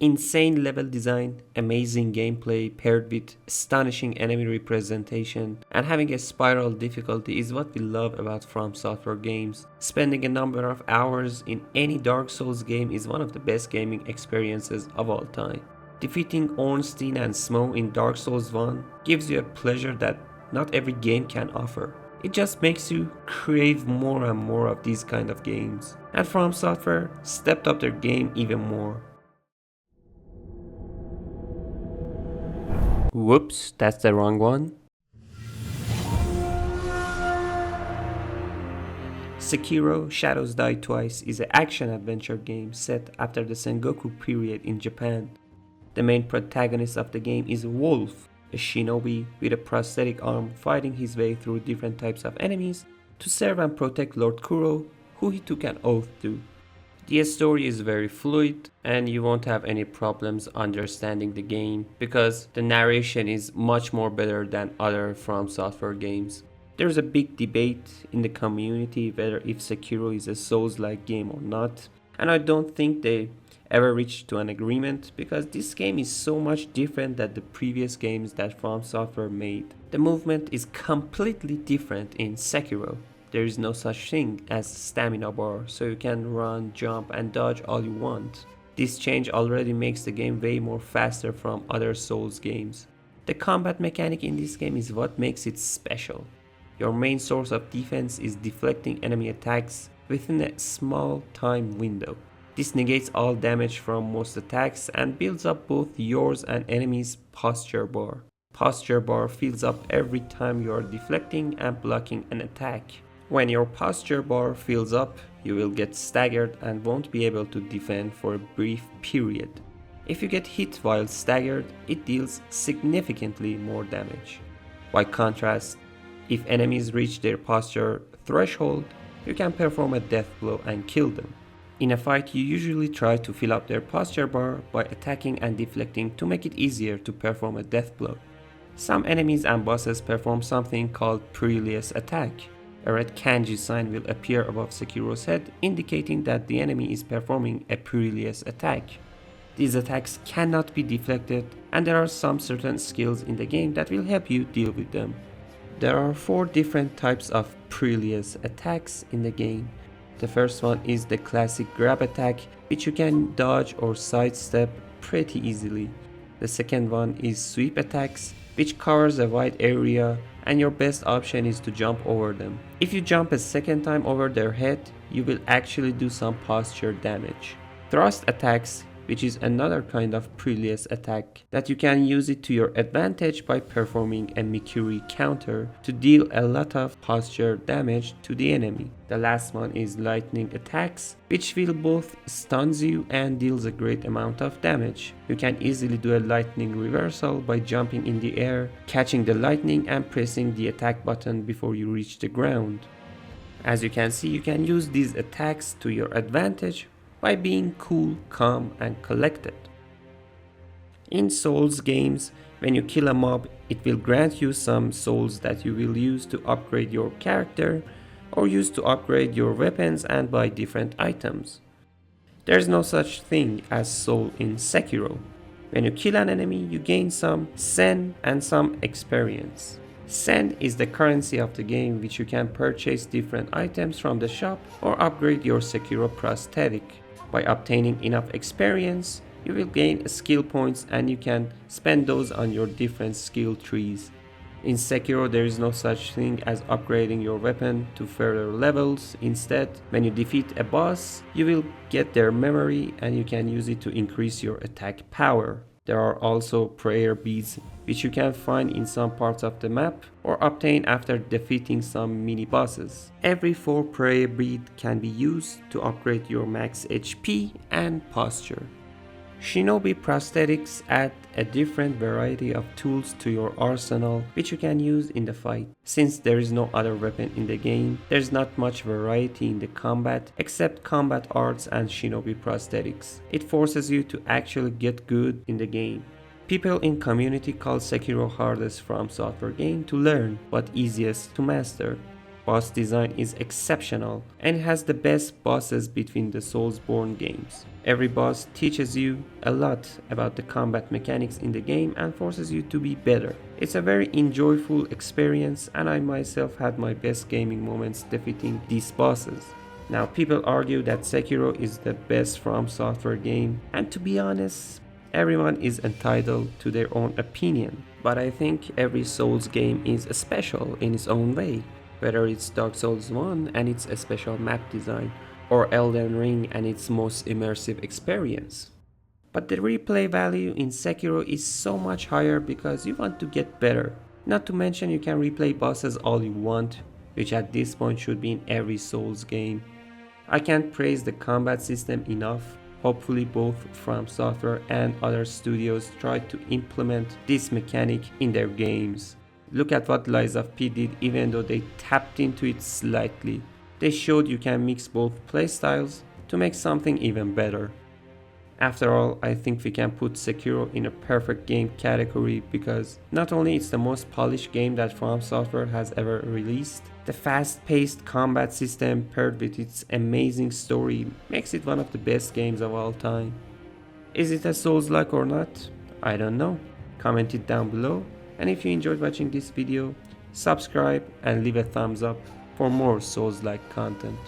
Insane level design, amazing gameplay paired with astonishing enemy representation, and having a spiral difficulty is what we love about From Software games. Spending a number of hours in any Dark Souls game is one of the best gaming experiences of all time. Defeating Ornstein and Smough in Dark Souls 1 gives you a pleasure that not every game can offer. It just makes you crave more and more of these kind of games. And From Software stepped up their game even more. Whoops, that's the wrong one. Sekiro Shadows Die Twice is an action-adventure game set after the Sengoku period in Japan. The main protagonist of the game is Wolf, a shinobi with a prosthetic arm fighting his way through different types of enemies to serve and protect Lord Kuro, who he took an oath to. The story is very fluid and you won't have any problems understanding the game because the narration is much more better than other From Software games. There's a big debate in the community whether if Sekiro is a Souls-like game or not, and I don't think they ever reached to an agreement because this game is so much different than the previous games that From Software made. The movement is completely different in Sekiro. There is no such thing as stamina bar, so you can run, jump and dodge all you want. This change already makes the game way more faster from other Souls games. The combat mechanic in this game is what makes it special. Your main source of defense is deflecting enemy attacks within a small time window. This negates all damage from most attacks and builds up both yours and enemy's posture bar. Posture bar fills up every time you are deflecting and blocking an attack. When your posture bar fills up, you will get staggered and won't be able to defend for a brief period. If you get hit while staggered, it deals significantly more damage. By contrast, if enemies reach their posture threshold, you can perform a death blow and kill them. In a fight, you usually try to fill up their posture bar by attacking and deflecting to make it easier to perform a death blow. Some enemies and bosses perform something called Perilous Attack. A red kanji sign will appear above Sekiro's head, indicating that the enemy is performing a perilous attack. These attacks cannot be deflected, and there are some certain skills in the game that will help you deal with them. There are 4 different types of perilous attacks in the game. The first one is the classic grab attack, which you can dodge or sidestep pretty easily. The second one is sweep attacks, which covers a wide area and your best option is to jump over them. If you jump a second time over their head, you will actually do some posture damage. Thrust attacks, which is another kind of perilous attack that you can use it to your advantage by performing a Mikiri counter to deal a lot of posture damage to the enemy. The last one is lightning attacks, which will both stuns you and deals a great amount of damage. You can easily do a lightning reversal by jumping in the air, catching the lightning and pressing the attack button before you reach the ground. As you can see, you can use these attacks to your advantage by being cool, calm and collected. In Souls games, when you kill a mob, it will grant you some souls that you will use to upgrade your character or use to upgrade your weapons and buy different items. There's no such thing as soul in Sekiro. When you kill an enemy, you gain some sen and some experience. Sen is the currency of the game, which you can purchase different items from the shop or upgrade your Sekiro prosthetic. By obtaining enough experience, you will gain skill points and you can spend those on your different skill trees. In Sekiro, there is no such thing as upgrading your weapon to further levels. Instead, when you defeat a boss, you will get their memory and you can use it to increase your attack power. There are also prayer beads, which you can find in some parts of the map or obtain after defeating some mini bosses. Every 4 prayer bead can be used to upgrade your max HP and posture. Shinobi prosthetics add a different variety of tools to your arsenal which you can use in the fight. Since there is no other weapon in the game, there's not much variety in the combat except combat arts and shinobi prosthetics. It forces you to actually get good in the game. People in community call Sekiro hardest From Software game to learn but easiest to master. Boss design is exceptional and it has the best bosses between the Soulsborne games. Every boss teaches you a lot about the combat mechanics in the game and forces you to be better. It's a very enjoyable experience and I myself had my best gaming moments defeating these bosses. Now people argue that Sekiro is the best From Software game, and to be honest, everyone is entitled to their own opinion. But I think every Souls game is special in its own way. Whether it's Dark Souls 1 and its special map design, or Elden Ring and its most immersive experience. But the replay value in Sekiro is so much higher because you want to get better. Not to mention you can replay bosses all you want, which at this point should be in every Souls game. I can't praise the combat system enough. Hopefully both From Software and other studios try to implement this mechanic in their games. Look at what Lies of P did, even though they tapped into it slightly. They showed you can mix both playstyles to make something even better. After all, I think we can put Sekiro in a perfect game category because not only it's the most polished game that From Software has ever released, the fast-paced combat system paired with its amazing story makes it one of the best games of all time. Is it a Souls-like or not? I don't know. Comment it down below. And if you enjoyed watching this video, subscribe and leave a thumbs up for more Souls-like content.